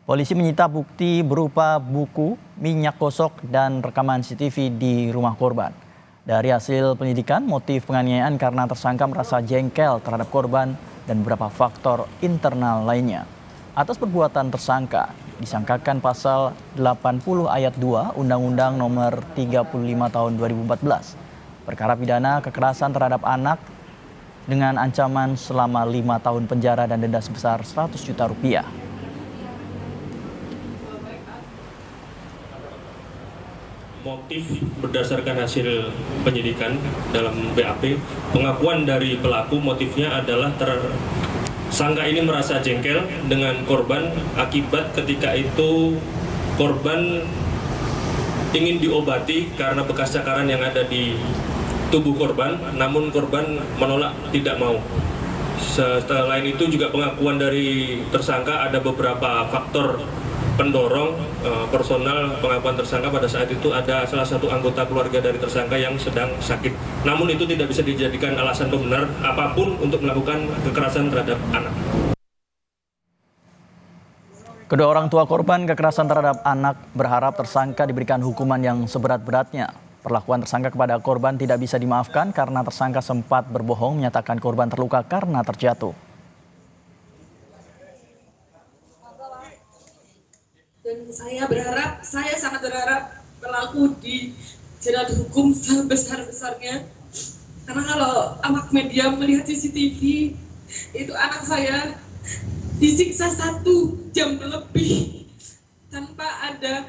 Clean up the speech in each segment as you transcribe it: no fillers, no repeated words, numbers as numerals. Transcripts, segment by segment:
Polisi menyita bukti berupa buku, minyak gosok, dan rekaman CCTV di rumah korban. Dari hasil penyidikan, motif penganiayaan karena tersangka merasa jengkel terhadap korban dan beberapa faktor internal lainnya. Atas perbuatan tersangka, disangkakan pasal 80 ayat 2 Undang-Undang Nomor 35 Tahun 2014. Perkara pidana kekerasan terhadap anak dengan ancaman selama 5 tahun penjara dan denda sebesar 100 juta rupiah. Motif berdasarkan hasil penyidikan dalam BAP, pengakuan dari pelaku motifnya adalah tersangka ini merasa jengkel dengan korban akibat ketika itu korban ingin diobati karena bekas cakaran yang ada di tubuh korban, namun korban menolak, tidak mau. Selain itu juga pengakuan dari tersangka ada beberapa faktor pendorong personal pengakuan tersangka pada saat itu ada salah satu anggota keluarga dari tersangka yang sedang sakit. Namun itu tidak bisa dijadikan alasan pembenar apapun untuk melakukan kekerasan terhadap anak. Kedua orang tua korban kekerasan terhadap anak berharap tersangka diberikan hukuman yang seberat-beratnya. Perlakuan tersangka kepada korban tidak bisa dimaafkan karena tersangka sempat berbohong menyatakan korban terluka karena terjatuh. Dan saya sangat berharap pelaku dijerat hukum sebesar-besarnya. Karena kalau awak media melihat CCTV, itu anak saya disiksa 1 jam lebih tanpa ada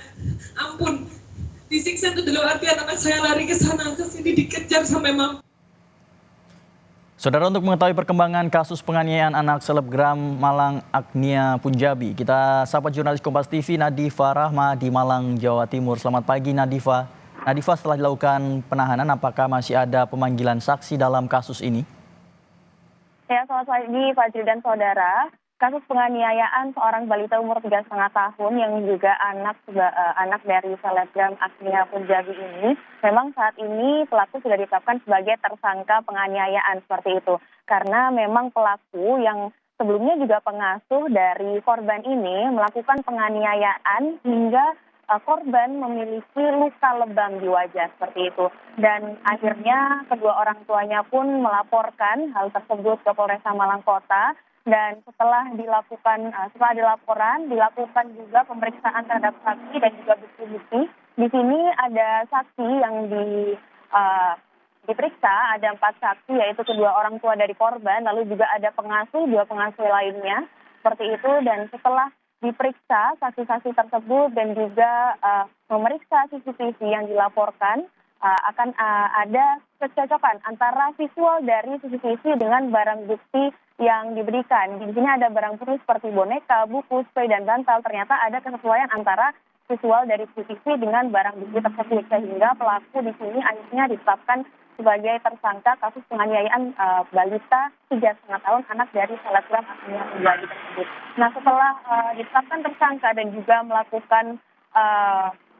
ampun. Disiksa itu dalam artian anak saya lari ke sana ke sini dikejar sampai mampu. Saudara, untuk mengetahui perkembangan kasus penganiayaan anak selebgram Malang Agnia Punjabi, kita sapa jurnalis Kompas TV Nadifa Rahma di Malang, Jawa Timur. Selamat pagi Nadifa. Nadifa, setelah dilakukan penahanan, apakah masih ada pemanggilan saksi dalam kasus ini? Ya, selamat pagi Fajri dan saudara. Kasus penganiayaan seorang balita umur 3,5 tahun yang juga anak dari selebgram Agnia Punjabi ini, memang saat ini pelaku sudah ditetapkan sebagai tersangka penganiayaan seperti itu. Karena memang pelaku yang sebelumnya juga pengasuh dari korban ini melakukan penganiayaan hingga korban memiliki luka lebam di wajah seperti itu. Dan akhirnya kedua orang tuanya pun melaporkan hal tersebut ke Polresta Malang Kota. Dan setelah dilakukan dilakukan juga pemeriksaan terhadap saksi dan juga bukti-bukti. Di sini ada saksi yang diperiksa, ada 4 saksi, yaitu kedua orang tua dari korban, lalu juga ada dua pengasuh lainnya, seperti itu. Dan setelah diperiksa saksi-saksi tersebut dan juga memeriksa CCTV yang dilaporkan, akan ada kecocokan antara visual dari CCTV dengan barang bukti yang diberikan. Di sini ada barang bukti seperti boneka, buku, spray, dan bantal. Ternyata ada kesesuaian antara visual dari CCTV dengan barang bukti tersebut, sehingga pelaku di sini akhirnya ditetapkan sebagai tersangka kasus penganiayaan balita 3,5 tahun anak dari selebgram Agnia Punjabi tersebut. Nah, setelah ditetapkan tersangka dan juga melakukan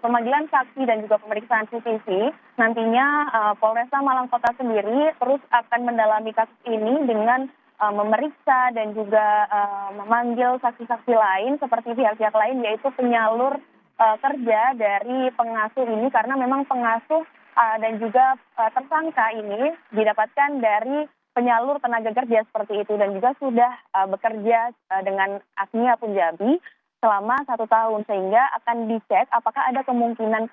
pemanggilan saksi dan juga pemeriksaan CCTV, nantinya Polresta Malang Kota sendiri terus akan mendalami kasus ini dengan memeriksa dan juga memanggil saksi-saksi lain seperti pihak-pihak lain, yaitu penyalur kerja dari pengasuh ini, karena memang pengasuh dan juga tersangka ini didapatkan dari penyalur tenaga kerja seperti itu, dan juga sudah bekerja dengan Agnia Punjabi selama 1 tahun, sehingga akan dicek apakah ada kemungkinan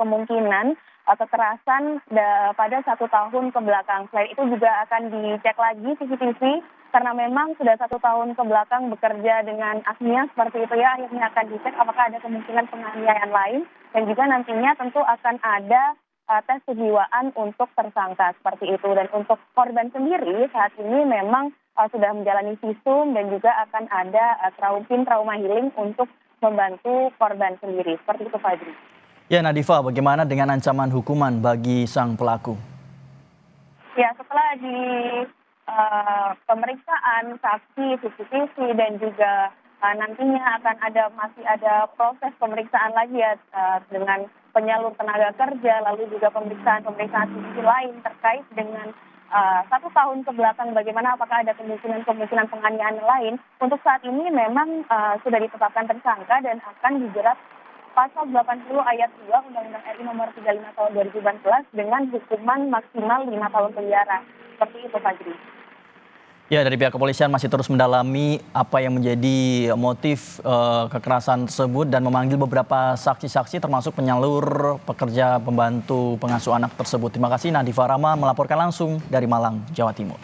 kekerasan pada 1 tahun ke belakang. Selain itu juga akan dicek lagi CCTV, karena memang sudah 1 tahun ke belakang bekerja dengan Agnia seperti itu ya, akhirnya akan dicek apakah ada kemungkinan penganiayaan lain, dan juga nantinya tentu akan ada tes kejiwaan untuk tersangka seperti itu. Dan untuk korban sendiri saat ini memang sudah menjalani visum dan juga akan ada trauma healing untuk membantu korban sendiri. Seperti itu, Fadri. Ya Nadifa, bagaimana dengan ancaman hukuman bagi sang pelaku? Ya, setelah di pemeriksaan saksi, CCTV, dan juga nantinya masih ada proses pemeriksaan lagi ya dengan penyalur tenaga kerja, lalu juga pemeriksaan CCTV lain terkait dengan 1 tahun ke belakang bagaimana apakah ada kemungkinan penganiayaan lain. Untuk saat ini memang sudah ditetapkan tersangka dan akan dijerat pasal 80 ayat 2 Undang-Undang RI nomor 35 tahun 2019 dengan hukuman maksimal 5 tahun penjara. Seperti itu, Fajri. Ya, dari pihak kepolisian masih terus mendalami apa yang menjadi motif kekerasan tersebut dan memanggil beberapa saksi-saksi termasuk penyalur pekerja pembantu pengasuh anak tersebut. Terima kasih Nadifa Rama melaporkan langsung dari Malang, Jawa Timur.